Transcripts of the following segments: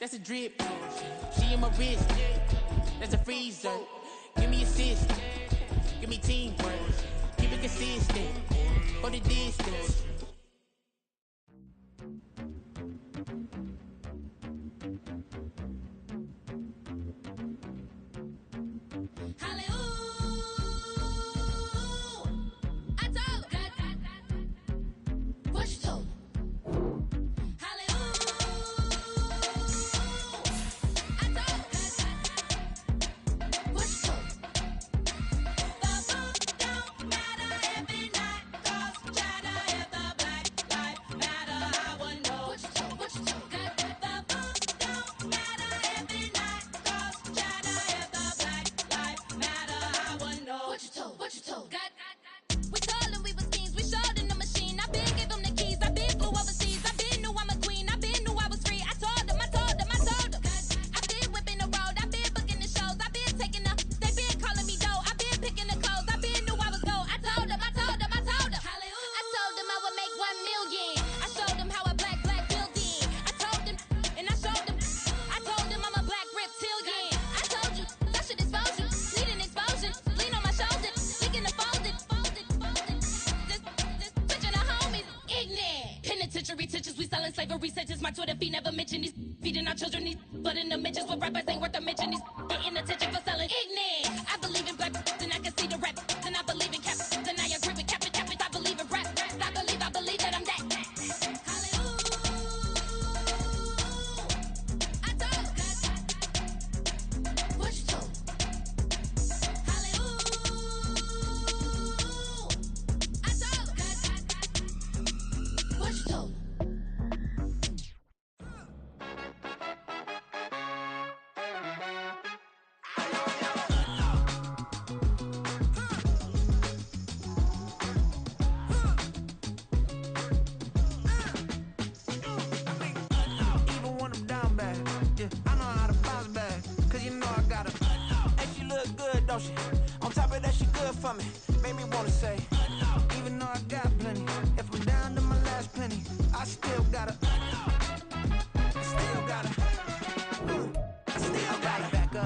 That's a drip. She in my wrist. That's a freezer. Give me assist. Give me teamwork. Keep it consistent. For the distance. Slavery sentence, my Twitter feed never mentioned these feeding our children these but in the mentions what rappers ain't worth a mention these getting attention for selling ignorant. I believe in black and I can see the rap and I believe in cap and I agree with cap it I believe in rap I believe that I'm that. On top of that, she good for me. Made me wanna say, even though I got plenty, if I'm down to my last penny, I still gotta.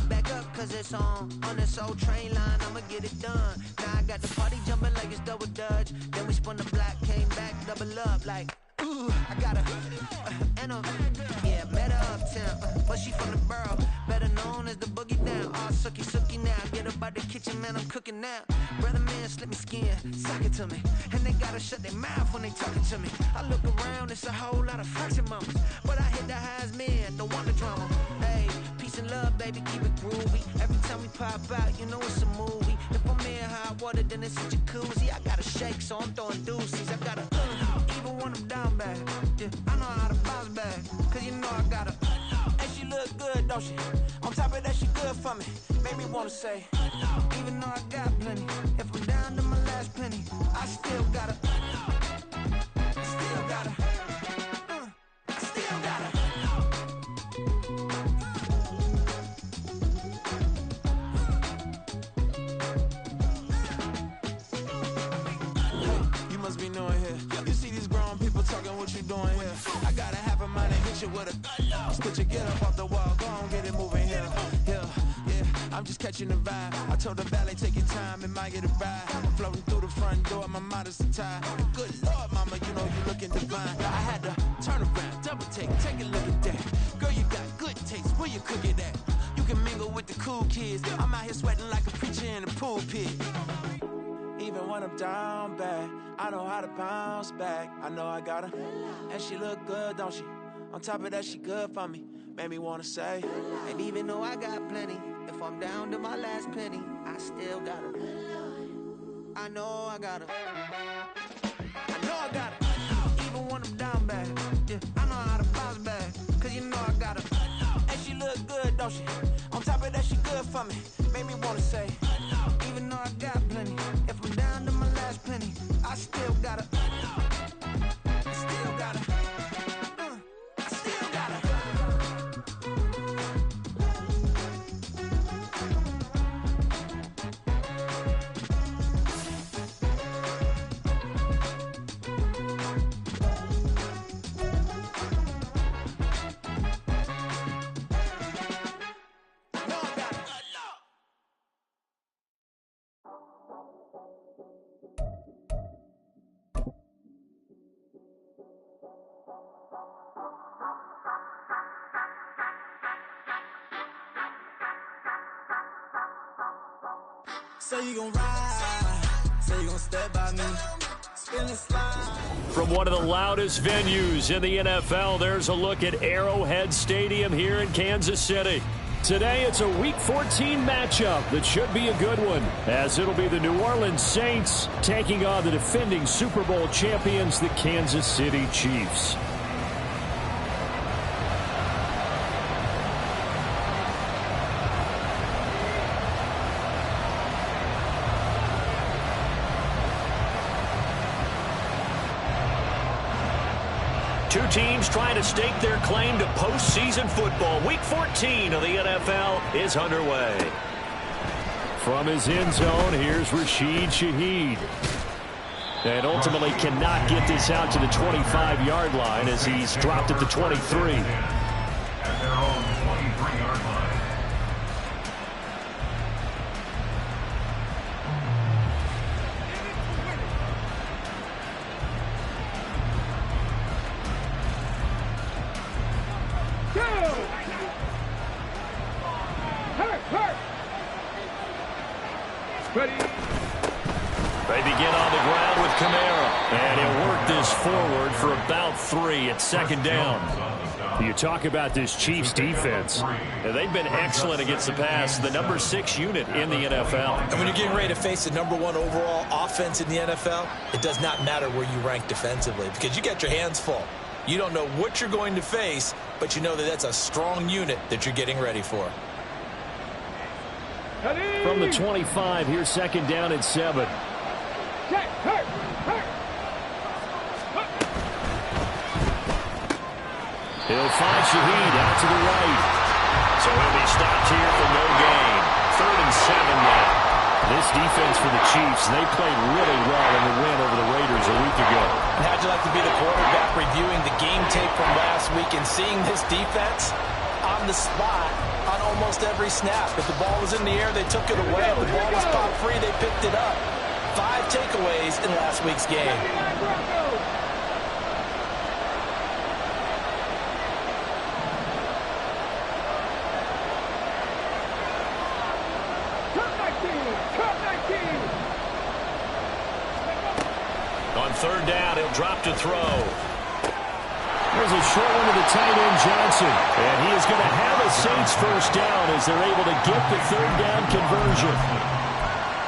Back up, cause it's on this old train line, I'ma get it done. Now I got the party jumping like it's double dutch. Then we spun the block, came back, double up like, ooh, I got met her uptown, but she from the borough, better known as the boogie down. All sookie now, get up out the kitchen, man, I'm cooking now. Brother man, slip me skin, suck it to me, and they gotta shut their mouth when they talking to me. I look around, it's a whole lot of fraction moments, but I hit the highs, man, don't want the drama. Hey, peace and love, baby, keep it groovy. Every time we pop out, you know it's a movie. If I'm in hot water, then it's a jacuzzi. I gotta shake, so I'm throwing deuces. I gotta even when I'm down bad. Yeah, I know how to bounce back, cause you know I gotta. And she look good, don't she? On top of that, she good for me. Made me wanna say, even though I got plenty, if I'm down to my last penny, I still gotta. With a split your get up off the wall, go on, get it moving here. Yeah, I'm just catching the vibe. I told the valet, take your time, it might get a ride. Floating through the front door, my modest attire. Good Lord, mama, you know you looking divine. I had to turn around, double take a look at that. Girl, you got good taste, where you cook it at? You can mingle with the cool kids. I'm out here sweating like a preacher in a pool pit. Even when I'm down bad, I know how to bounce back. I know I got her, and she look good, don't she? On top of that, she good for me. Made me wanna say, and even though I got plenty, if I'm down to my last penny, I still got her. I know I got her. I know I got her. Even when I'm down bad, yeah, I know how to bounce back, cause you know I got her. And she look good, don't she? On top of that, she good for me. Made me wanna say, even though I got plenty, if I'm down to my last penny, I still got her. I still got her. Say you gon' ride, say you gon' step by me. From one of the loudest venues in the NFL, there's a look at Arrowhead Stadium here in Kansas City. Today, it's a Week 14 matchup that should be a good one, as it'll be the New Orleans Saints taking on the defending Super Bowl champions, the Kansas City Chiefs. Two teams trying to stake their claim to postseason football. Week 14 of the NFL is underway. From his end zone, here's Rashid Shaheed. And ultimately cannot get this out to the 25-yard line as he's dropped at the 23. At their own 23-yard line. They begin on the ground with Kamara. And he'll work this forward for about 3 at second down. You talk about this Chiefs defense. They've been excellent against the pass, the number 6 unit in the NFL. And when you're getting ready to face the number 1 overall offense in the NFL, it does not matter where you rank defensively because you got your hands full. You don't know what you're going to face, but you know that that's a strong unit that you're getting ready for. From the 25, here's second down at 7. He'll find Shaheed out to the right. So he'll be stopped here for no gain. 3rd and 7 now. This defense for the Chiefs, they played really well in the win over the Raiders a week ago. And how'd you like to be the quarterback reviewing the game tape from last week and seeing this defense on the spot on almost every snap? If the ball was in the air, they took it away. If the ball was caught free, they picked it up. 5 takeaways in last week's game. On 3rd down, he'll drop to throw. There's a short one to the tight end, Johnson. And he is going to have a Saints first down as they're able to get the 3rd down conversion.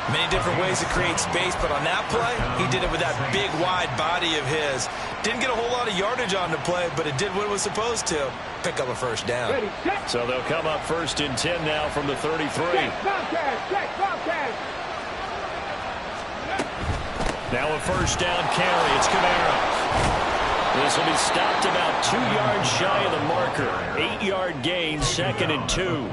Many different ways to create space, but on that play, he did it with that big, wide body of his. Didn't get a whole lot of yardage on the play, but it did what it was supposed to. Pick up a first down. So they'll come up 1st and 10 now from the 33. Now a first down carry. It's Kamara. This will be stopped about 2 yards shy of the marker. 8-yard gain, 2nd and 2.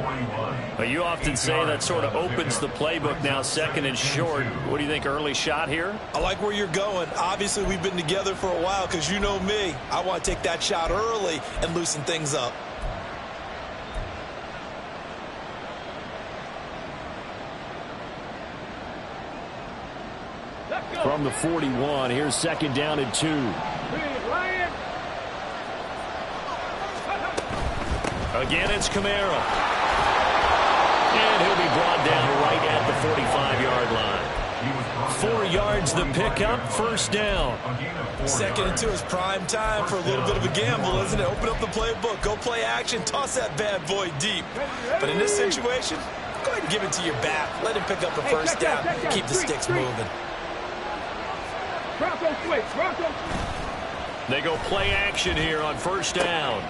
But you often say that sort of opens the playbook now, 2nd and short. What do you think, early shot here? I like where you're going. Obviously, we've been together for a while because you know me. I want to take that shot early and loosen things up. From the 41, here's 2nd down and 2. Again, it's Kamara. And he'll be brought down right at the 45-yard line. 4 yards the pickup, 1st down. 2nd and 2 is prime time for a little bit of a gamble, isn't it? Open up the playbook, go play action, toss that bad boy deep. But in this situation, go ahead and give it to your back. Let him pick up the first down, keep the sticks moving. They go play action here on 1st down.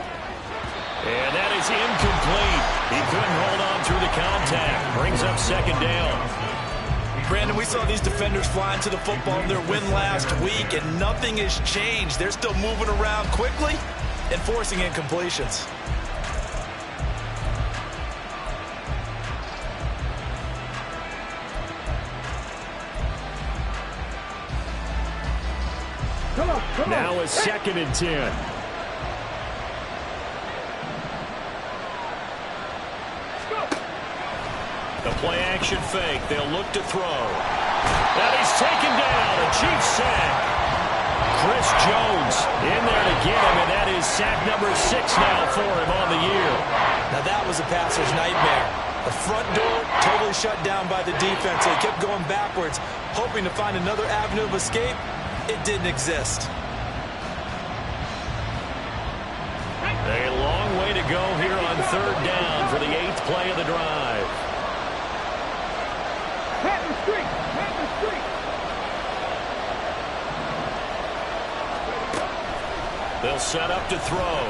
And that is incomplete. He couldn't hold on through the contact. Brings up 2nd down. Brandon, we saw these defenders flying to the football in their win last week, and nothing has changed. They're still moving around quickly and forcing incompletions. Now a 2nd and 10. The play action fake. They'll look to throw. Now he's taken down. A Chiefs sack. Chris Jones in there to get him, and that is sack number 6 now for him on the year. Now that was a passer's nightmare. The front door totally shut down by the defense. They kept going backwards, hoping to find another avenue of escape. It didn't exist. A long way to go here on third down for the 8th play of the drive. They'll set up to throw.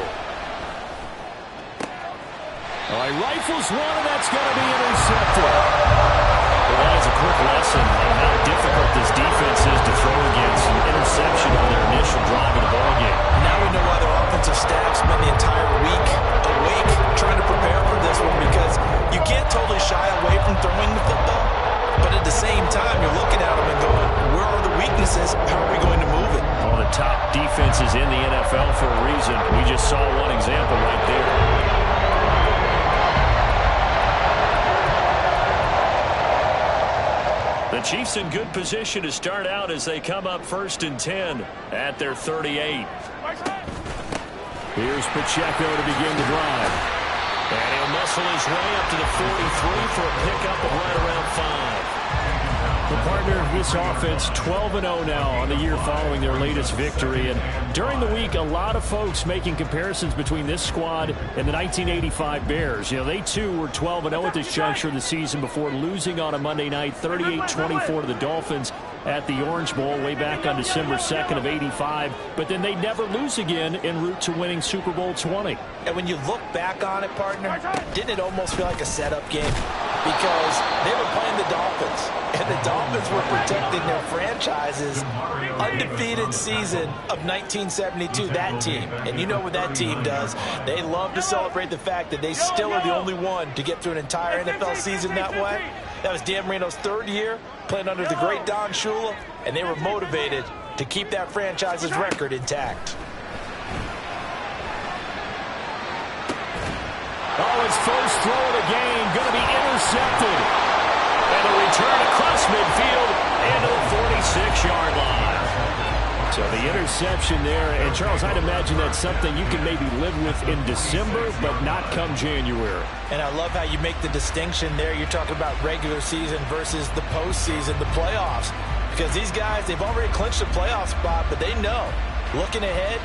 All right, rifles one, and that's going to be intercepted. Well, that is a quick lesson on how difficult this defense is to throw against. An interception on their initial drive of the ballgame. Now we know why their offensive staff spent the entire week awake trying to prepare for this one, because you can't totally shy away from throwing the football. But at the same time, you're looking at them and going, where are the weaknesses? How are we going to move it? All the top defenses in the NFL for a reason. We just saw one example right there. The Chiefs in good position to start out as they come up 1st and 10 at their 38. Here's Pacheco to begin the drive. And he'll muscle his way up to the 43 for a pickup of right around 5. The partner of this offense, 12-0 now on the year following their latest victory. And during the week, a lot of folks making comparisons between this squad and the 1985 Bears. You know, they too were 12-0 at this juncture of the season before losing on a Monday night, 38-24 to the Dolphins at the Orange Bowl way back on December 2nd of 85. But then they never lose again en route to winning Super Bowl 20. And when you look back on it, partner, didn't it almost feel like a setup game? Because they were playing the Dolphins, and the Dolphins were protecting their franchise's undefeated season of 1972, that team. And you know what that team does. They love to celebrate the fact that they still are the only one to get through an entire NFL season that way. That was Dan Marino's 3rd year, playing under the great Don Shula, and they were motivated to keep that franchise's record intact. Oh, his first throw of the game going to be intercepted. And a return across midfield into the 46-yard line. So the interception there, and Charles, I'd imagine that's something you can maybe live with in December, but not come January. And I love how you make the distinction there. You're talking about regular season versus the postseason, the playoffs. Because these guys, they've already clinched a playoff spot, but they know, looking ahead,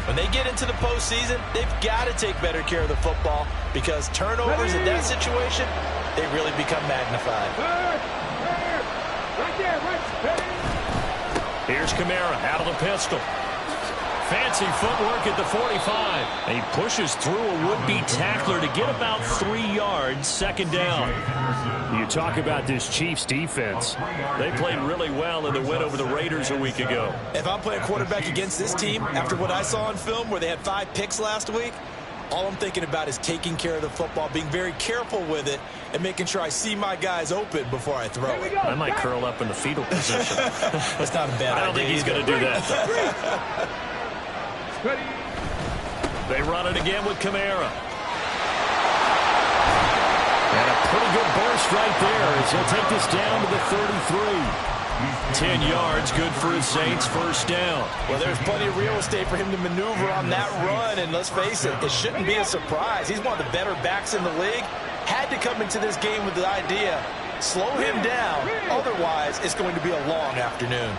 when they get into the postseason, they've got to take better care of the football, because turnovers in that situation, they really become magnified. Here's Kamara out of the pistol. Fancy footwork at the 45. And he pushes through a would-be tackler to get about 3 yards, 2nd down. You talk about this Chiefs defense. They played really well in the win over the Raiders a week ago. If I'm playing quarterback against this team, after what I saw on film where they had 5 picks last week, all I'm thinking about is taking care of the football, being very careful with it, and making sure I see my guys open before I throw it. I might curl up in the fetal position. That's not a bad idea. I don't think he's going to do that. They run it again with Kamara. And a pretty good burst right there as he'll take this down to the 33. 10 yards, good for his Saints, 1st down. Well, there's plenty of real estate for him to maneuver on that run, and let's face it, it shouldn't be a surprise. He's one of the better backs in the league. Had to come into this game with the idea, slow him down, otherwise it's going to be a long afternoon.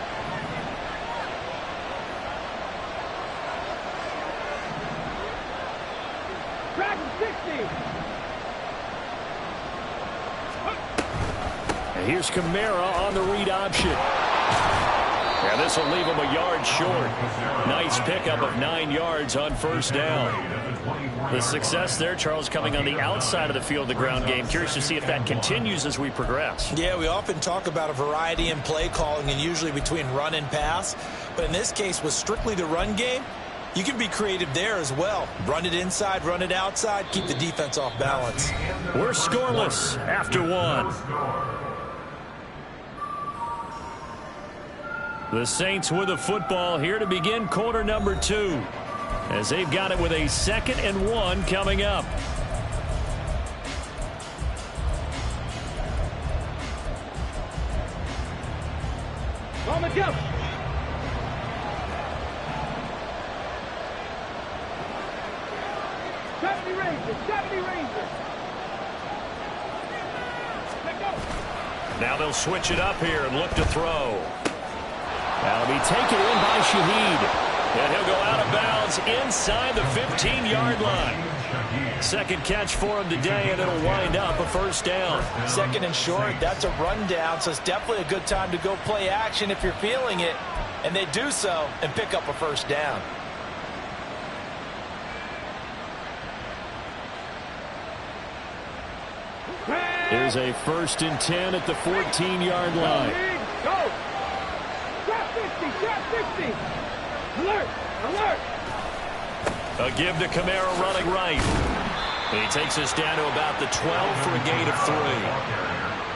And here's Kamara on the read option. And this will leave him a yard short. Nice pickup of 9 yards on 1st down. The success there, Charles, coming on the outside of the field, the ground game. Curious to see if that continues as we progress. Yeah, we often talk about a variety in play calling and usually between run and pass. But in this case, with strictly the run game, you can be creative there as well. Run it inside, run it outside, keep the defense off balance. We're scoreless after 1. The Saints with the football here to begin quarter number 2, as they've got it with a 2nd and 1 coming up. On the go. Now they'll switch it up here and look to throw. That'll be taken in by Shaheed. And he'll go out of bounds inside the 15-yard line. Second catch for him today, and it'll wind up a first down. Second and short, that's a rundown, so it's definitely a good time to go play action if you're feeling it. And they do so and pick up a first down. Here's a 1st and 10 at the 14-yard line. Go! Trap 50, trap 50! Alert! Alert! A give to Kamara running right. And he takes us down to about the 12 for a gain of 3.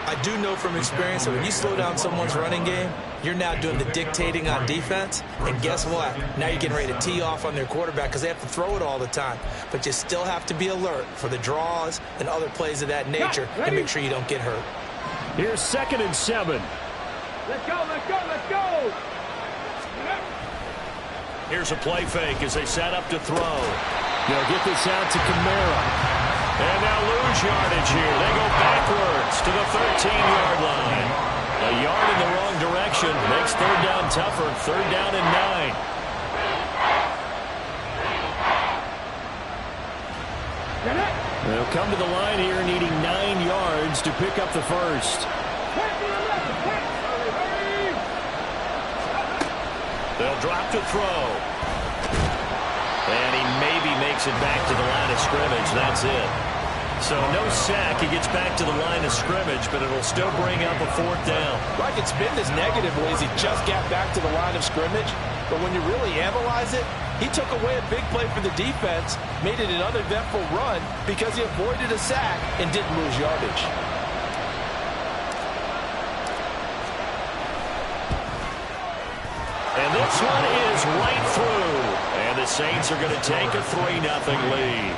I do know from experience that when you slow down someone's running game, you're now doing the dictating on defense. And guess what? Now you're getting ready to tee off on their quarterback because they have to throw it all the time. But you still have to be alert for the draws and other plays of that nature and make sure you don't get hurt. Here's 2nd and 7. Let's go, let's go, let's go! Here's a play fake as they set up to throw. They'll get this out to Kamara. And now lose yardage here. They go backwards to the 13-yard line. A yard in the wrong direction makes third down tougher. 3rd down and 9. They'll come to the line here needing 9 yards to pick up the first. They'll drop to throw. And he maybe makes it back to the line of scrimmage. That's it. So no sack. He gets back to the line of scrimmage, but it'll still bring up a 4th down. Like it's been this negatively as he just got back to the line of scrimmage. But when you really analyze it, he took away a big play for the defense, made it an uneventful run because he avoided a sack and didn't lose yardage. And this one is right through. And the Saints are going to take a 3-0 lead.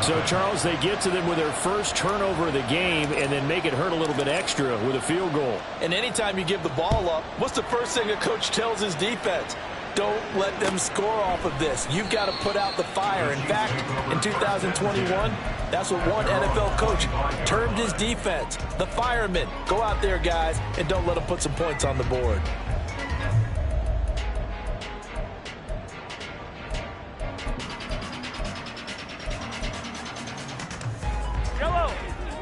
So, Charles, they get to them with their first turnover of the game and then make it hurt a little bit extra with a field goal. And anytime you give the ball up, what's the first thing a coach tells his defense? Don't let them score off of this. You've got to put out the fire. In fact, in 2021, that's what one NFL coach termed his defense. The firemen. Go out there, guys, and don't let them put some points on the board.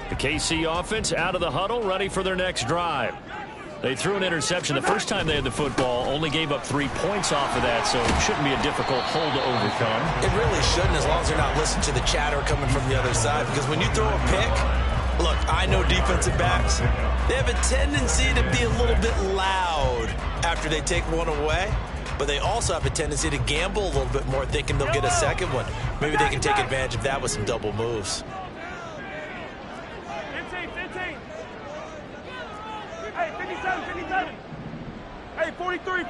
The KC offense out of the huddle, ready for their next drive. They threw an interception the first time they had the football, only gave up 3 points off of that, so it shouldn't be a difficult hole to overcome. It really shouldn't, as long as they're not listening to the chatter coming from the other side, because when you throw a pick, look, I know defensive backs, they have a tendency to be a little bit loud after they take one away, but they also have a tendency to gamble a little bit more, thinking they'll get a second one. Maybe they can take advantage of that with some double moves. 15. Hey, 57. Hey, 43,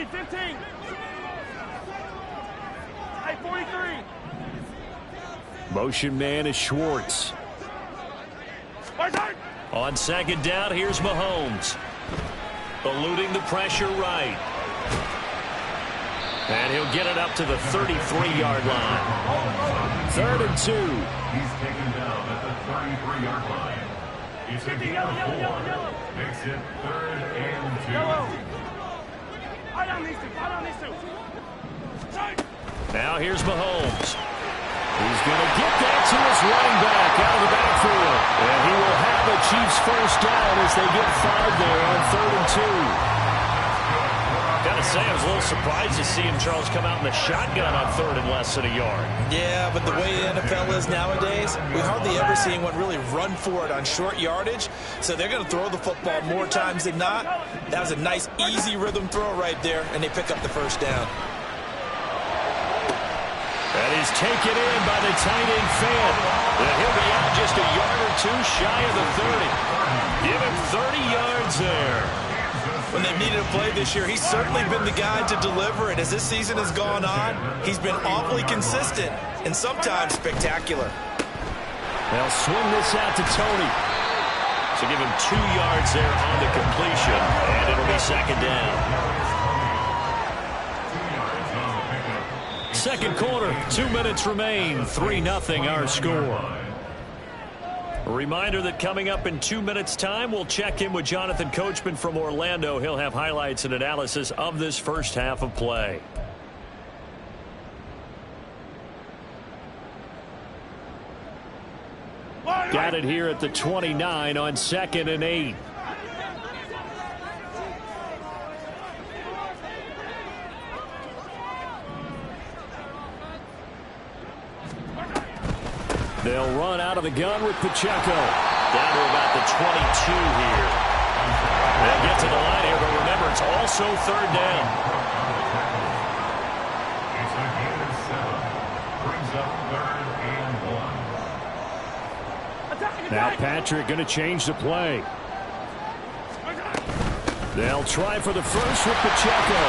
15. Hey, 43. Motion man is Schwartz. On 2nd down, here's Mahomes. Eluding the pressure right. And he'll get it up to the 33-yard line. 3rd and 2. He's taken down at the 33-yard line. He's a gain of 4. Makes it 3rd and 2. Now here's Mahomes. He's going to get that to his running back out of the backfield. And he will have a Chiefs first down as they get 5 there on 3rd and 2. Got to say, I was a little surprised to see him, Charles, come out in the shotgun on 3rd and less than a yard. Yeah, but the way the NFL is nowadays, we hardly ever see anyone really run for it on short yardage. So they're going to throw the football more times than not. That was a nice, easy rhythm throw right there, and they pick up the first down. And he's taken in by the tight end Fan. And he'll be out just a yard or 2 shy of the 30. Give him 30 yards there. When they've needed a play this year, he's certainly been the guy to deliver it. As this season has gone on, he's been awfully consistent and sometimes spectacular. They'll swing this out to Tony. So give him 2 yards there on the completion, and it'll be 2nd down. Second quarter, 2 minutes remain. 3-0 our score. A reminder that coming up in 2 minutes' time, we'll check in with Jonathan Coachman from Orlando. He'll have highlights and analysis of this first half of play. Got it here at the 29 on 2nd and 8. They'll run out of the gun with Pacheco. Down to about the 22 here. They'll get to the line here, but remember, it's also 3rd down. It's a gain of 7. Brings up 3rd and 1. Now Patrick going to change the play. They'll try for the first with Pacheco.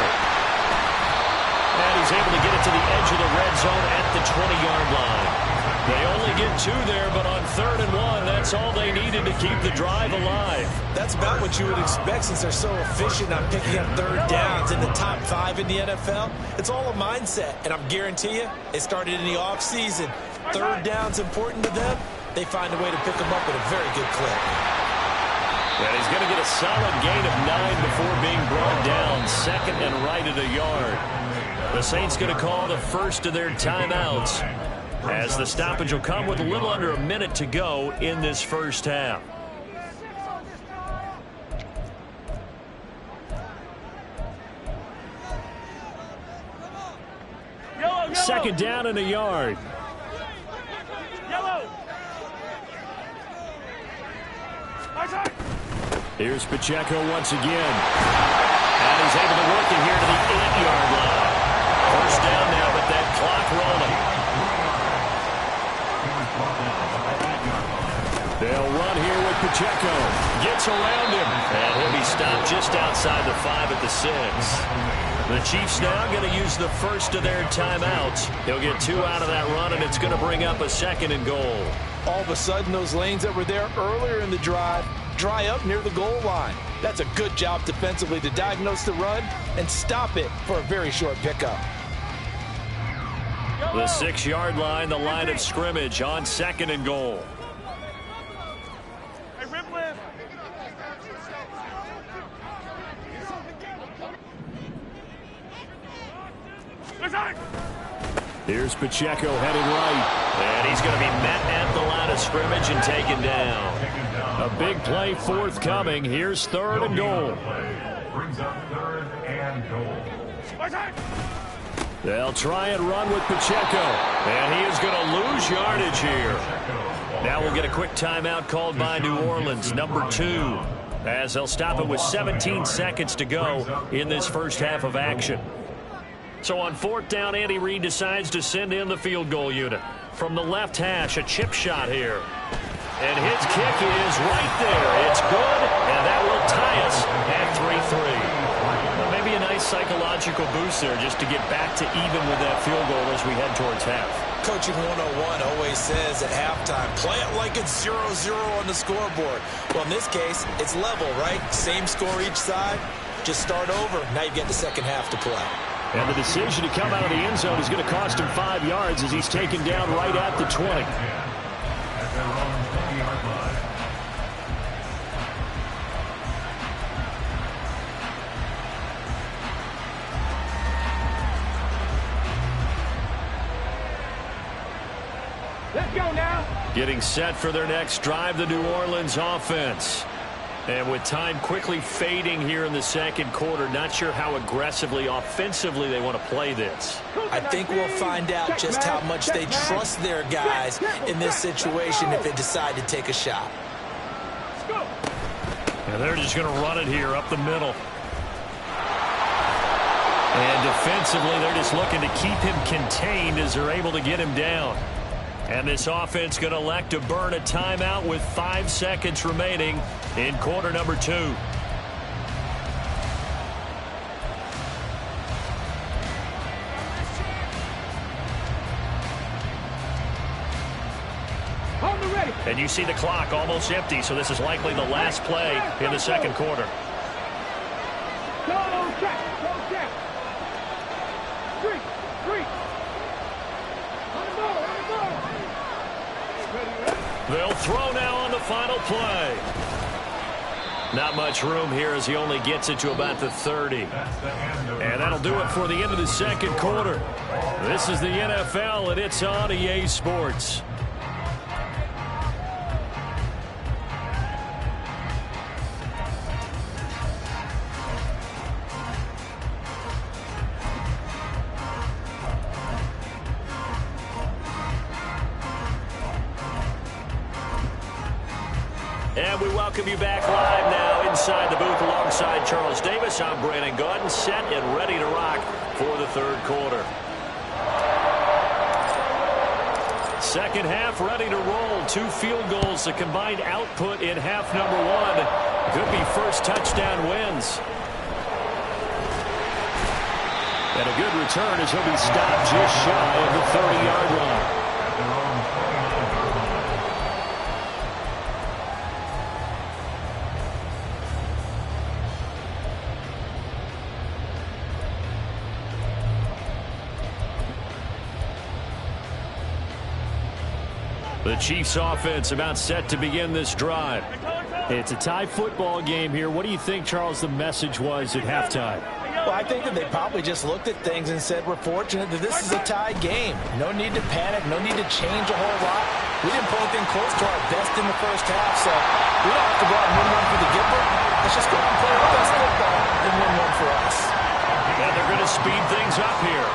And he's able to get it to the edge of the red zone at the 20-yard line. They only get 2 there, but on 3rd and 1, that's all they needed to keep the drive alive. That's about what you would expect since they're so efficient on picking up 3rd downs in the top 5 in the NFL. It's all a mindset, and I guarantee you, it started in the offseason. 3rd down's important to them. They find a way to pick them up at a very good clip. And he's going to get a solid gain of 9 before being brought down. 2nd and right at a yard. The Saints going to call the first of their timeouts, as the stoppage will come with a little under a minute to go in this first half. Yellow. 2nd down and a yard. Yellow. Here's Pacheco once again. And he's able to work it here to the 8-yard line. First down now, but that clock rolling. They'll run here with Pacheco. Gets around him. And he'll be stopped just outside the 5 at the 6. The Chiefs now going to use the first of their timeouts. He'll get 2 out of that run, and it's going to bring up a 2nd and goal. All of a sudden, those lanes that were there earlier in the drive dry up near the goal line. That's a good job defensively to diagnose the run and stop it for a very short pickup. The 6-yard line, the line of scrimmage on 2nd and goal. Hey, Ripley. Here's Pacheco headed right. And he's going to be met at the line of scrimmage and taken down. A big play forthcoming. Here's 3rd and goal. Brings up 3rd and goal. They'll try and run with Pacheco. And he is going to lose yardage here. Now we'll get a quick timeout called by New Orleans, number 2. As they'll stop it with 17 seconds to go in this first half of action. So on 4th down, Andy Reid decides to send in the field goal unit. From the left hash, a chip shot here. And his kick is right there. It's good, and that will tie us at 3-3. Well, maybe a nice psychological boost there just to get back to even with that field goal as we head towards half. Coaching 101 always says at halftime, play it like it's 0-0 on the scoreboard. Well, in this case, it's level, right? Same score each side. Just start over. Now you get the second half to play. And the decision to come out of the end zone is going to cost him 5 yards as he's taken down right at the 20. At their own 20-yard line. Let's go now. Getting set for their next drive, the New Orleans offense. And with time quickly fading here in the second quarter, not sure how aggressively, offensively they want to play this. I think we'll find out just how much they trust their guys in this situation if they decide to take a shot. And they're just going to run it here up the middle. And defensively, they're just looking to keep him contained as they're able to get him down. And this offense going to elect to burn a timeout with 5 seconds remaining in quarter number 2. And you see the clock almost empty, so this is likely the last play in the second quarter. Go, check. Three. They'll throw now on final play. Not much room here as he only gets it to about the 30. And that'll do it for the end of the second quarter. This is the NFL, and it's on EA Sports. And we welcome you back live now inside the booth alongside Charles Davis. I'm Brandon Gaudin, set and ready to rock for the third quarter. Second half ready to roll. 2 field goals, the combined output in half number 1. Could be first touchdown wins. And a good return as he'll be stopped just shy of the 30-yard line. The Chiefs offense about set to begin this drive. It's a tie football game here. What do you think, Charles, the message was at halftime? Well, I think that they probably just looked at things and said, we're fortunate that this is a tie game. No need to panic, no need to change a whole lot. We didn't put anything close to our best in the first half, so we don't have to go out and win one for the giver. Let's just go out and play our best football and win one for us. And they're going to speed things up here.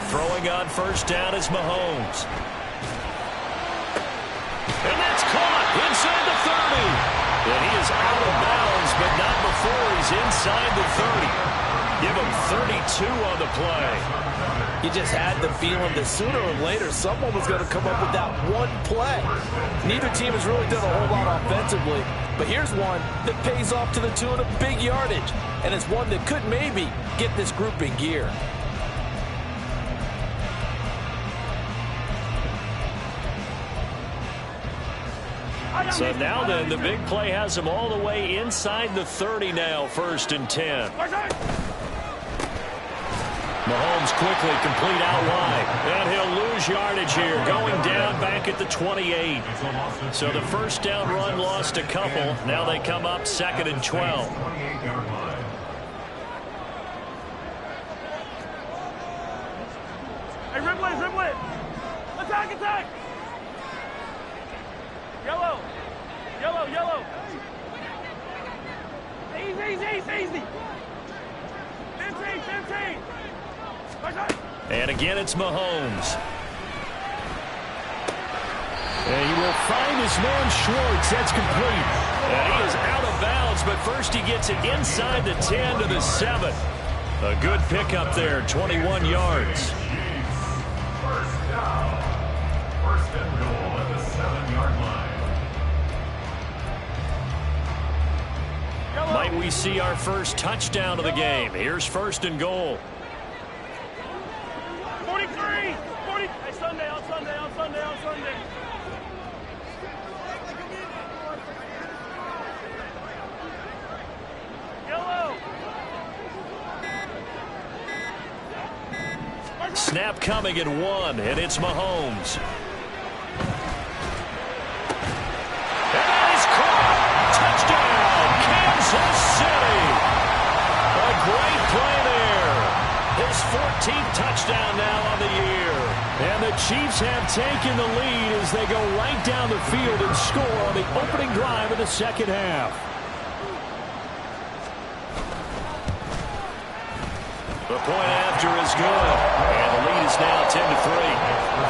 Throwing on first down is Mahomes. And that's caught inside the 30. And he is out of bounds, but not before he's inside the 30. Give him 32 on the play. You just had the feeling that sooner or later someone was going to come up with that one play. Neither team has really done a whole lot offensively, but here's one that pays off to the tune of big yardage, and it's one that could maybe get this group in gear. So now then, the big play has him all the way inside the 30 now, 1st and 10. Mahomes quickly complete out wide. And he'll lose yardage here, going down back at the 28. So the first down run lost a couple. Now they come up 2nd and 12. Hey, Ripley. Attack. Yellow. Easy. 15. And again, it's Mahomes. And he will find his man Schwartz. That's complete. And he is out of bounds, but first he gets it inside the 10 to the 7. A good pickup there, 21 yards. First down. First and goal at the 7-yard line. Might we see our first touchdown of the game? Here's 1st and goal. 43. 40. Hey, Sunday. Yellow. Snap coming at 1, and it's Mahomes. And that is caught. Touchdown, Kansas City. A great play there. His 14th touchdown now on the year. And the Chiefs have taken the lead as they go right down the field and score on the opening drive of the second half. The point after is good. And the lead is now 10-3.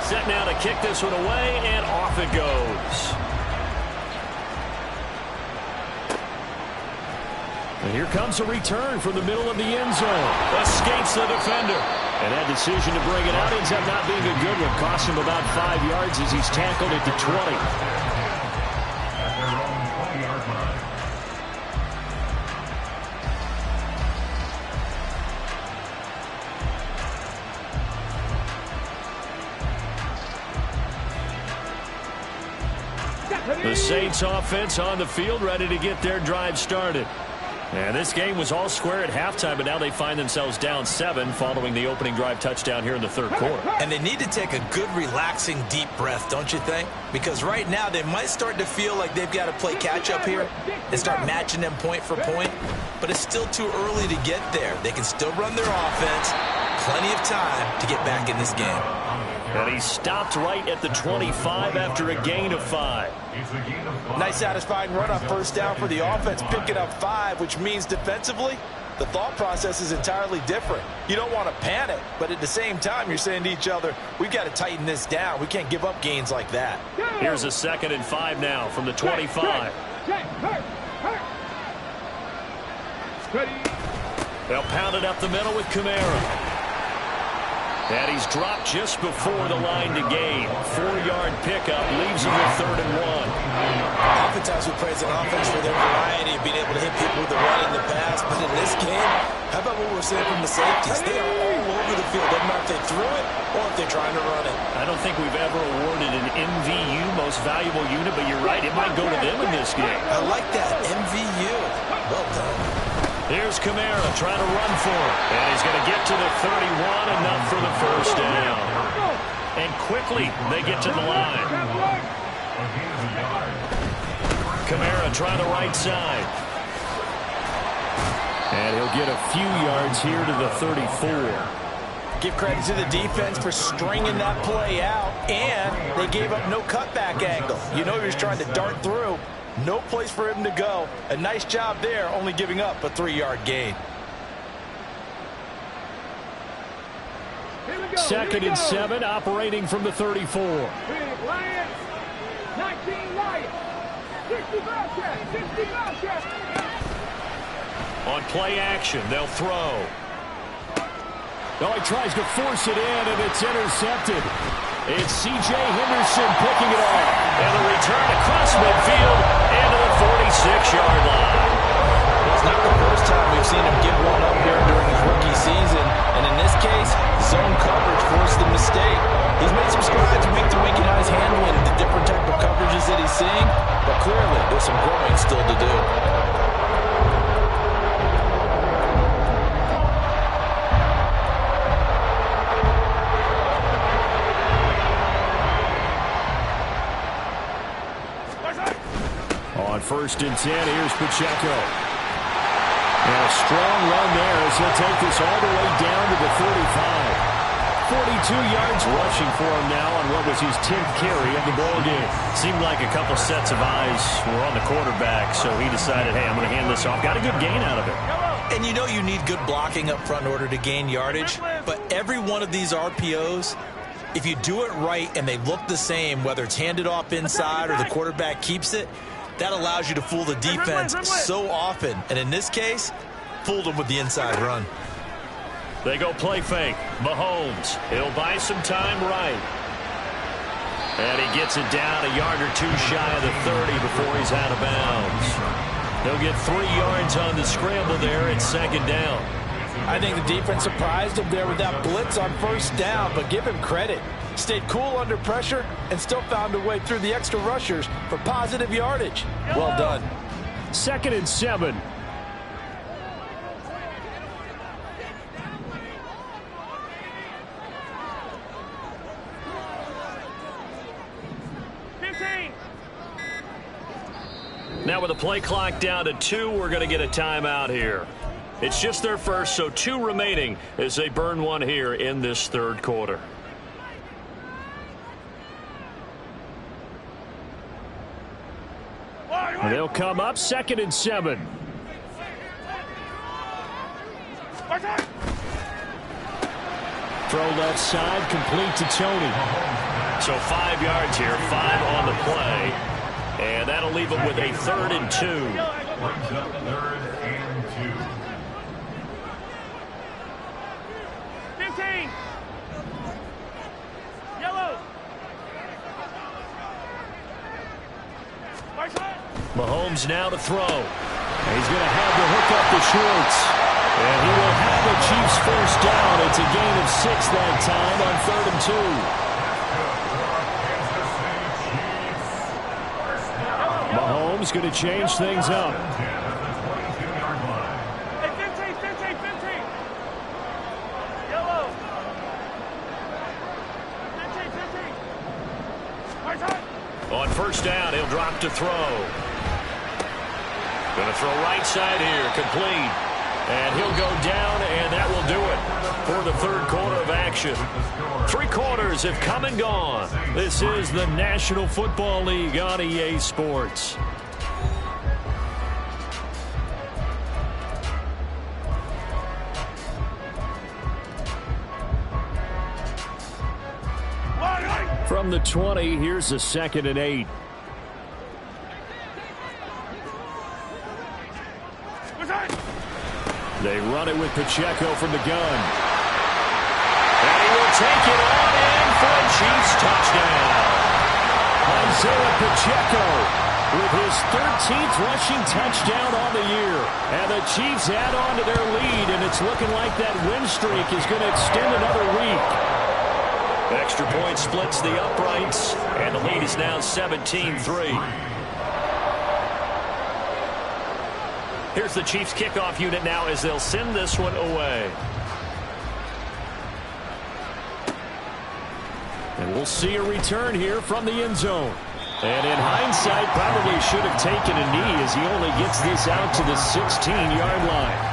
Set now to kick this one away, and off it goes. And here comes a return from the middle of the end zone. Escapes the defender. And that decision to bring it out ends up not being a good one. Costs him about 5 yards as he's tackled at the 20. At their own 20-yard line. The Saints offense on the field, ready to get their drive started. And this game was all square at halftime, but now they find themselves down 7 following the opening drive touchdown here in the third quarter. And they need to take a good, relaxing, deep breath, don't you think? Because right now they might start to feel like they've got to play catch-up here and start matching them point for point. But it's still too early to get there. They can still run their offense. Plenty of time to get back in this game. And he stopped right at the 25 after a gain of 5. Nice satisfying run on first down for the offense, picking up 5, which means defensively, the thought process is entirely different. You don't want to panic, but at the same time, you're saying to each other, we've got to tighten this down. We can't give up gains like that. Here's a 2nd and 5 now from the 25. They'll pound it up the middle with Kamara. And he's dropped just before the line to gain. 4-yard pickup leaves him with 3rd and 1. Oftentimes we praise an offense for their variety of being able to hit people with the run in the pass. But in this game, how about what we're seeing from the safeties? They are all over the field. Doesn't matter if they threw it or if they're trying to run it. I don't think we've ever awarded an MVU, most valuable unit, but you're right, it might go to them in this game. I like that, MVU. Well done. Here's Kamara trying to run for it. And he's going to get to the 31, enough for the first down. And quickly, they get to the line. Kamara trying the right side. And he'll get a few yards here to the 34. Give credit to the defense for stringing that play out. And they gave up no cutback angle. You know he was trying to dart through. No place for him to go. A nice job there, only giving up a 3-yard gain. 2nd and 7, operating from the 34. Lions, 19 Lions, 60 Bobcats. On play action, they'll throw. Oh, he tries to force it in, and it's intercepted. It's C.J. Henderson picking it off. And the return across midfield and to the 46-yard line. Well, it's not the first time we've seen him give one up here during his rookie season. And in this case, zone coverage forced the mistake. He's made some strides week to week in his handling the different type of coverages that he's seeing. But clearly, there's some growing still to do. On 1st and 10, here's Pacheco. And a strong run there as he'll take this all the way down to the 35. 42 yards rushing for him now on what was his 10th carry of the ball game. Seemed like a couple sets of eyes were on the quarterback, so he decided, hey, I'm going to hand this off. Got a good gain out of it. And you know you need good blocking up front in order to gain yardage, but every one of these RPOs, if you do it right and they look the same, whether it's handed off inside or the quarterback keeps it, that allows you to fool the defense so often. And in this case, fooled them with the inside run. They go play fake. Mahomes, he'll buy some time right. And he gets it down a yard or two shy of the 30 before he's out of bounds. They'll get 3 yards on the scramble there at 2nd down. I think the defense surprised him there with that blitz on 1st down, but give him credit. Stayed cool under pressure and still found a way through the extra rushers for positive yardage. Well done. 2nd and 7. Now with the play clock down to 2, we're going to get a timeout here. It's just their first, so 2 remaining as they burn one here in this 3rd quarter. And they'll come up 2nd and 7. Throw left side, complete to Tony. So 5 yards here, 5 on the play. And that'll leave them with a 3rd and 2. Brings up 3rd and 2. 15. Yellow. Mahomes now to throw. And he's going to have to hook up the shorts. And he will have the Chiefs first down. It's a gain of 6 that time on 3rd and 2. Mahomes going to change things up. first down. He'll drop to throw. Going to throw right side here. Complete. And he'll go down, and that will do it for the third quarter of action. 3 quarters have come and gone. This is the National Football League on EA Sports. From the 20, here's a 2nd and 8. They run it with Pacheco from the gun. And he will take it on in for a Chiefs touchdown. Isaiah Pacheco with his 13th rushing touchdown on the year. And the Chiefs add on to their lead, and it's looking like that win streak is going to extend another week. Extra point splits the uprights, and the lead is now 17-3. Here's the Chiefs kickoff unit now as they'll send this one away. And we'll see a return here from the end zone. And in hindsight, probably should have taken a knee as he only gets this out to the 16-yard line.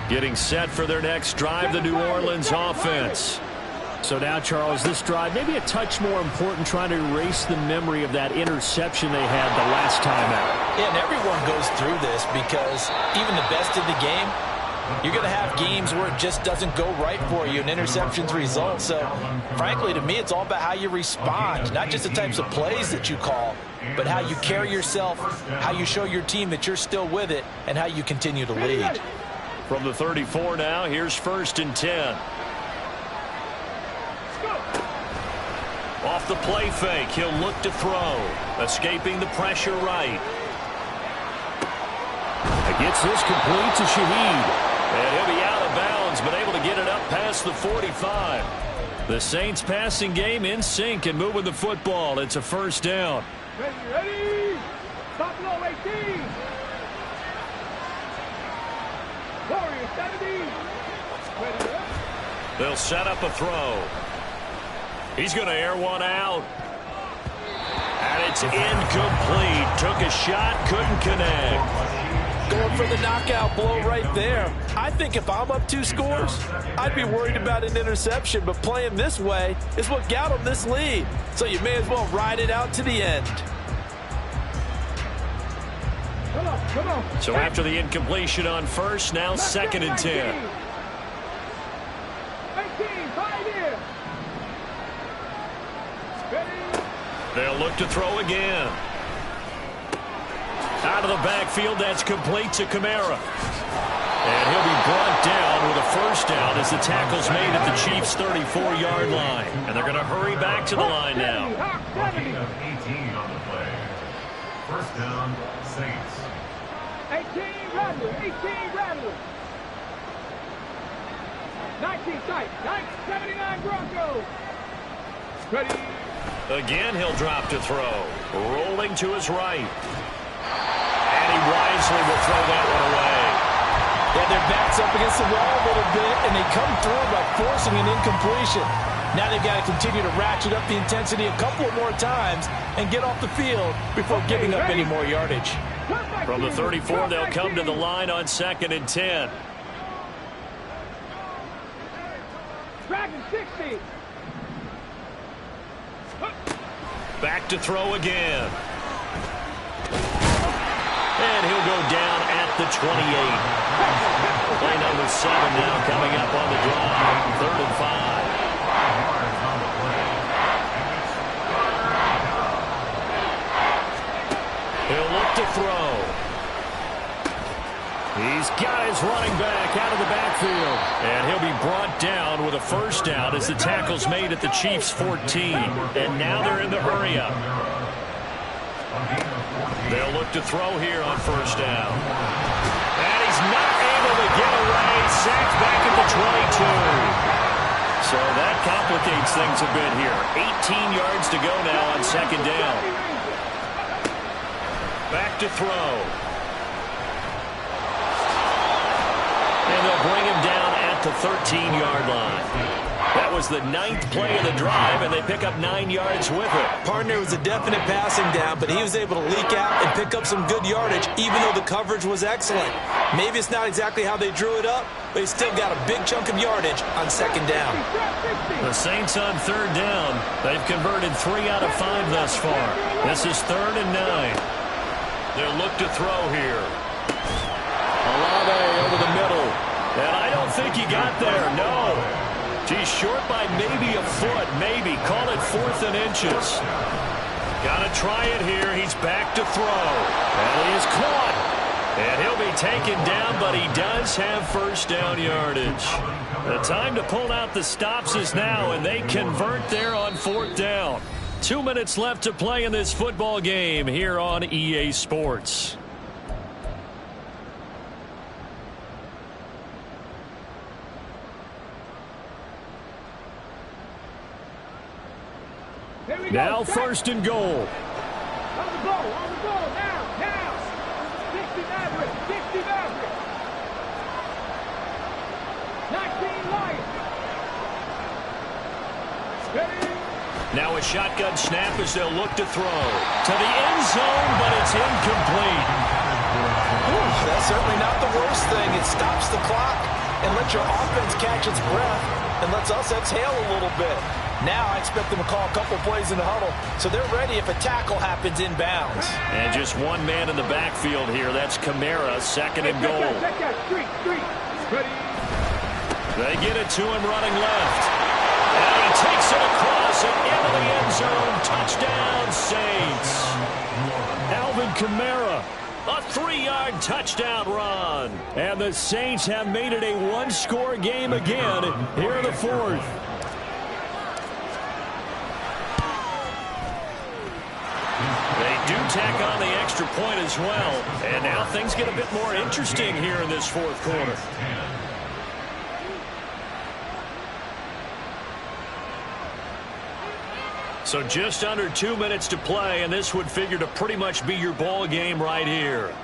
Getting set for their next drive, the New Orleans offense. So now, Charles, this drive maybe a touch more important, trying to erase the memory of that interception they had the last time out. Yeah, and everyone goes through this because even the best of the game, you're going to have games where it just doesn't go right for you, and interceptions result. So, frankly, to me, it's all about how you respond, not just the types of plays that you call, but how you carry yourself, how you show your team that you're still with it, and how you continue to lead. From the 34 now, here's 1st and 10. Off the play fake, he'll look to throw. Escaping the pressure right. He gets this complete to Shaheed. And he'll be out of bounds, but able to get it up past the 45. The Saints passing game in sync and moving the football. It's a 1st down. Ready? Top low 18. Warriors 70. They'll set up a throw. He's going to air one out. And it's incomplete. Took a shot, couldn't connect. Going for the knockout blow right there. I think if I'm up 2 scores, I'd be worried about an interception, but playing this way is what got them this lead. So you may as well ride it out to the end. Come on. So after the incompletion on first, now 2nd and 10. 18, 5 here. They'll look to throw again. Out of the backfield, that's complete to Kamara. And he'll be brought down with a 1st down as the tackle's made at the Chiefs' 34-yard line. And they're going to hurry back to the line now. Gain of 18 on the play. 1st down, Saints. 18 Rattler. 19 tight. 79 Broncos. Ready. Again, he'll drop to throw. Rolling to his right. And he wisely will throw that one away. Yeah, their back's up against the wall a little bit, and they come through by forcing an incompletion. Now they've got to continue to ratchet up the intensity a couple more times and get off the field before giving up any more yardage. From the 34, they'll come to the line on 2nd and 10. Dragon 60. Back to throw again. And he'll go down at the 28. Play number 7 now coming up on the drive. 3rd and 5. He'll look to throw. He's got his running back out of the backfield. And he'll be brought down with a 1st down as the tackle's made at the Chiefs' 14. And now they're in the hurry-up. They'll look to throw here on 1st down. And he's not able to get away. Sacked back at the 22. So that complicates things a bit here. 18 yards to go now on 2nd down. Back to throw. And they'll bring him down at the 13-yard line. That was the 9th play of the drive, and they pick up 9 yards with it. Partner was a definite passing down, but he was able to leak out and pick up some good yardage, even though the coverage was excellent. Maybe it's not exactly how they drew it up, but he still got a big chunk of yardage on 2nd down. The Saints on 3rd down. They've converted 3 out of 5 thus far. This is 3rd and 9. They'll look to throw here. Olave over the middle. And I don't think he got there, no. He's short by maybe a foot, maybe. Call it 4th and inches. Got to try it here. He's back to throw. And he is caught. And he'll be taken down, but he does have 1st down yardage. The time to pull out the stops is now, and they convert there on 4th down. 2 minutes left to play in this football game here on EA Sports. Now 1st and goal. On the ball, now. 60 Maverick, 19 Lions. Ready? Now a shotgun snap as they'll look to throw. To the end zone, but it's incomplete. That's certainly not the worst thing. It stops the clock and lets your offense catch its breath and lets us exhale a little bit. Now I expect them to call a couple plays in the huddle, so they're ready if a tackle happens inbounds. And just one man in the backfield here. That's Kamara, 2nd and goal. Check that. Street. Ready? They get it to him running left. And he takes it across and into the end zone. Touchdown, Saints. Alvin Kamara, a 3-yard touchdown run. And the Saints have made it a one-score game again here in the 4th. They do tack on the extra point as well. And now things get a bit more interesting here in this 4th quarter. So just under 2 minutes to play, and this would figure to pretty much be your ball game right here.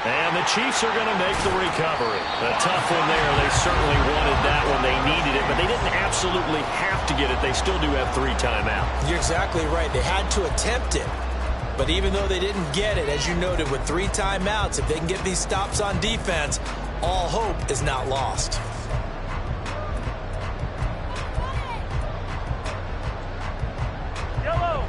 And the Chiefs are going to make the recovery. A tough one there. They certainly wanted that one. They needed it, but they didn't absolutely have to get it. They still do have 3 timeouts. You're exactly right. They had to attempt it. But even though they didn't get it, as you noted, with 3 timeouts, if they can get these stops on defense, all hope is not lost. Yellow.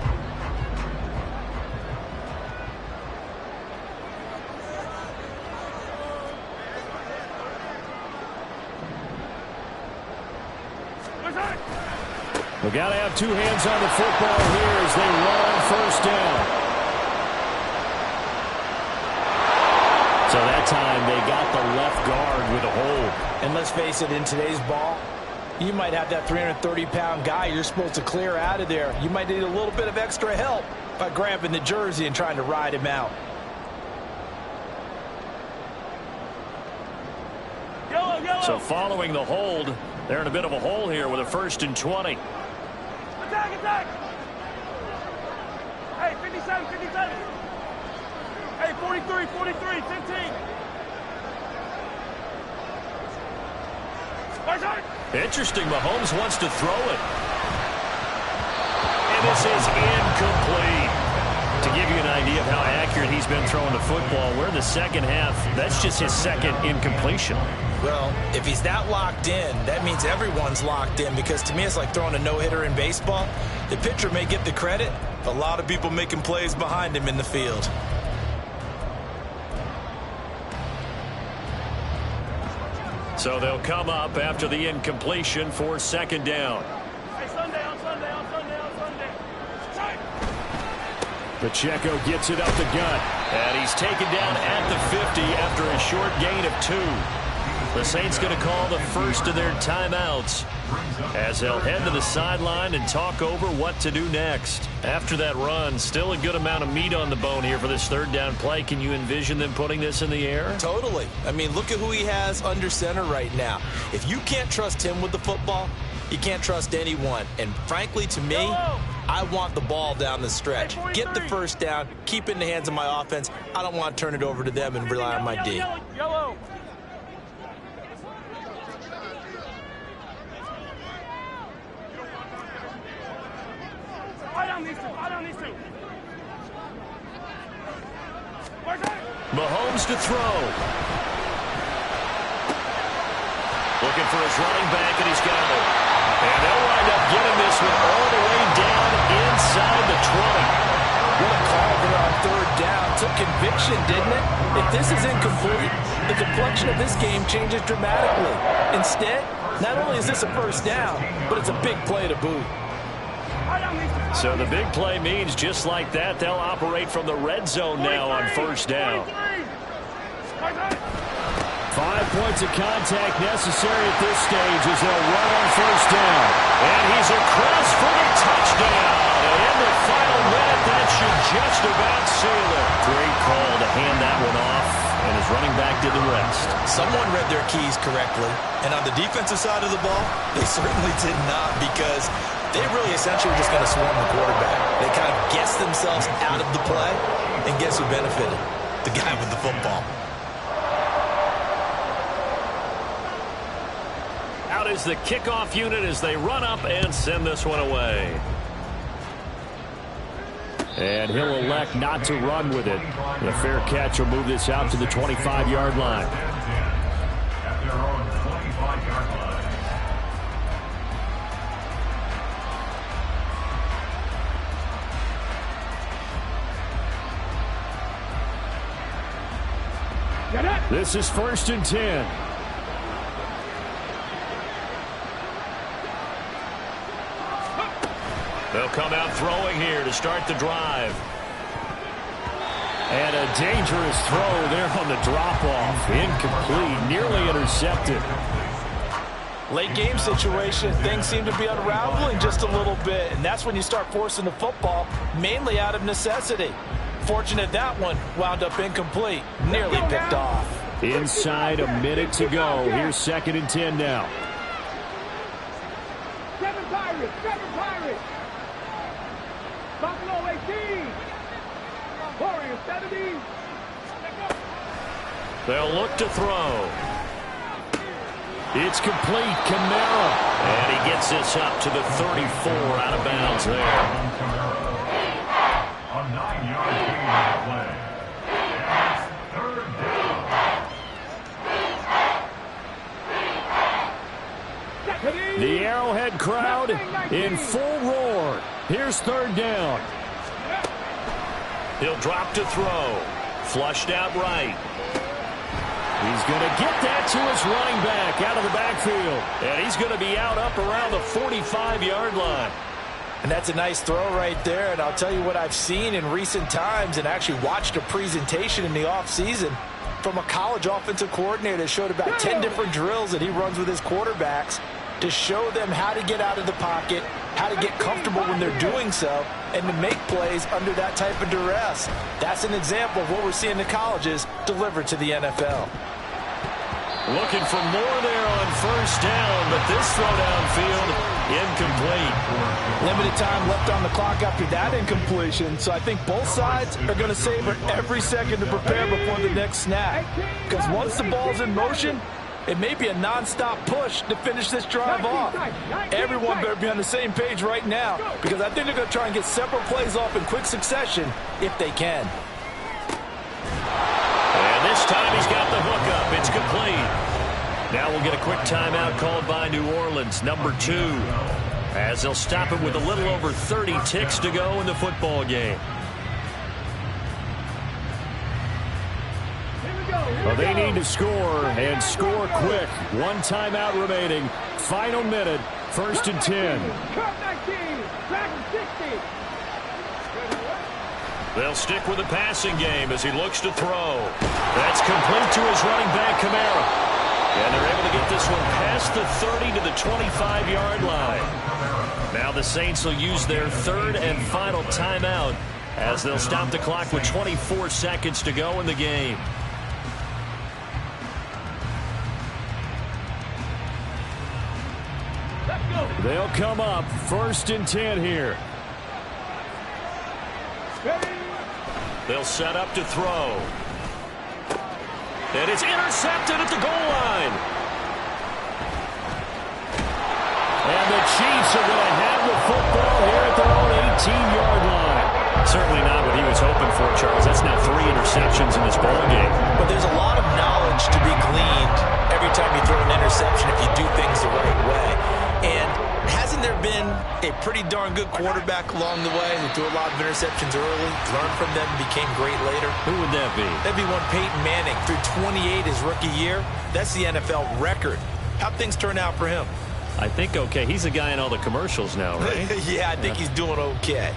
We got to have 2 hands on the football here as they run 1st down. So that time they got the left guard with a hold. And let's face it, in today's ball, you might have that 330-pound guy you're supposed to clear out of there. You might need a little bit of extra help by grabbing the jersey and trying to ride him out. So following the hold, they're in a bit of a hole here with a 1st and 20. Attack! Hey, 57. Hey, 43, 15. Interesting, Mahomes wants to throw it. And this is incomplete. To give you an idea of how accurate he's been throwing the football, we're in the 2nd half. That's just his 2nd incompletion. Well, if he's that locked in, that means everyone's locked in, because to me it's like throwing a no-hitter in baseball. The pitcher may get the credit, but a lot of people making plays behind him in the field. So they'll come up after the incompletion for 2nd down. Hey, Sunday. Pacheco gets it up the gut, and he's taken down at the 50 after a short gain of 2. The Saints going to call the first of their timeouts as they'll head to the sideline and talk over what to do next. After that run, still a good amount of meat on the bone here for this third down play. Can you envision them putting this in the air? Totally. I mean, look at who he has under center right now. If you can't trust him with the football, you can't trust anyone. And frankly, to me, I want the ball down the stretch. Get the first down, keep it in the hands of my offense. I don't want to turn it over to them and rely on my D. Yellow. Mahomes to throw. Looking for his running back, and he's got it. And they'll wind up getting this one all the way down inside the 20. What a call there on third down. Took conviction, didn't it? If this is incomplete, the complexion of this game changes dramatically. Instead, not only is this a first down, but it's a big play to boot. So the big play means just like that, they'll operate from the red zone now on first down. 5 points of contact necessary at this stage as they'll run on first down. And he's across for the touchdown. And in the final minute, that should just about seal it. Great call to hand that one off, and his running back did the rest. Someone read their keys correctly. And on the defensive side of the ball, they certainly did not, because they really essentially were just going to swarm the quarterback. They kind of guessed themselves out of the play, and guess who benefited? The guy with the football. Out is the kickoff unit as they run up and send this one away. And he'll elect not to run with it. The fair catch will move this out to the 25-yard line. At their own 25-yard line. This is 1st and 10. They'll come out throwing here to start the drive. And a dangerous throw there on the drop-off. Incomplete, nearly intercepted. Late game situation, things seem to be unraveling just a little bit, and that's when you start forcing the football, mainly out of necessity. Fortunate that one wound up incomplete, nearly picked off. Inside a minute to go. Here's 2nd and 10 now. 7 Pirates, 7 Pirates. Buffalo 18. Warriors 70. They'll look to throw. It's complete. Kamara. And he gets this up to the 34 out of bounds there. A 9-yard gain on the play. And it's 3rd down. The Arrowhead crowd in full roar. Here's 3rd down. He'll drop to throw. Flushed out right. He's going to get that to his running back out of the backfield. And he's going to be out up around the 45-yard line. And that's a nice throw right there. And I'll tell you what I've seen in recent times, and actually watched a presentation in the offseason from a college offensive coordinator that showed about 10 different drills that he runs with his quarterbacks to show them how to get out of the pocket, how to get comfortable when they're doing so, and to make plays under that type of duress. That's an example of what we're seeing in colleges delivered to the NFL. Looking for more there on first down, but this throw downfield, incomplete. Limited time left on the clock after that incompletion, so I think both sides are going to savor every second to prepare before the next snap. Because once the ball's in motion, it may be a non-stop push to finish this drive off. Everyone better be on the same page right now, because I think they're going to try and get several plays off in quick succession if they can. And this time he's got the hook up. It's complete. Now we'll get a quick timeout called by New Orleans, number 2, as they'll stop it with a little over 30 ticks to go in the football game. Well, they need to score, and score quick. 1 timeout remaining. Final minute, 1st and 10. They'll stick with the passing game as he looks to throw. That's complete to his running back, Kamara. And they're able to get this one past the 30 to the 25-yard line. Now the Saints will use their third and final timeout as they'll stop the clock with 24 seconds to go in the game. They'll come up 1st and 10 here. They'll set up to throw. And it's intercepted at the goal line. And the Chiefs are going to have the football here at their own 18-yard line. Certainly not what he was hoping for, Charles. That's now 3 interceptions in this ballgame. But there's a lot of knowledge to be gleaned every time you throw an interception if you do things the right way. And hasn't there been a pretty darn good quarterback along the way who threw a lot of interceptions early, learned from them, and became great later? Who would that be? That'd be one Peyton Manning. Threw 28 his rookie year. That's the NFL record. How'd things turn out for him? I think okay. He's the guy in all the commercials now, right? Yeah, I think he's doing okay.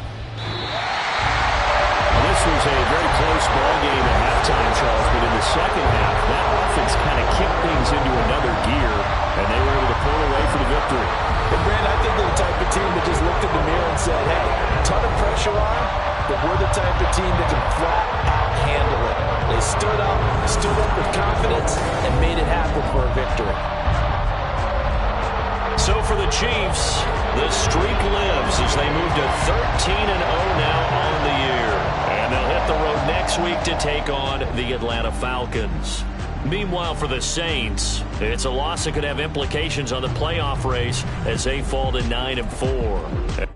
This was a very close ball game at halftime, Charles, but in the second half, that offense kind of kicked things into another gear, and they were able to pull away for the victory. And Brand, I think they're the type of team that just looked in the mirror and said, hey, ton of pressure on, but we're the type of team that can flat out handle it. They stood up with confidence, and made it happen for a victory. So for the Chiefs, the streak lives as they move to 13-0 now on the year. And they'll hit the road next week to take on the Atlanta Falcons. Meanwhile, for the Saints, it's a loss that could have implications on the playoff race as they fall to 9-4.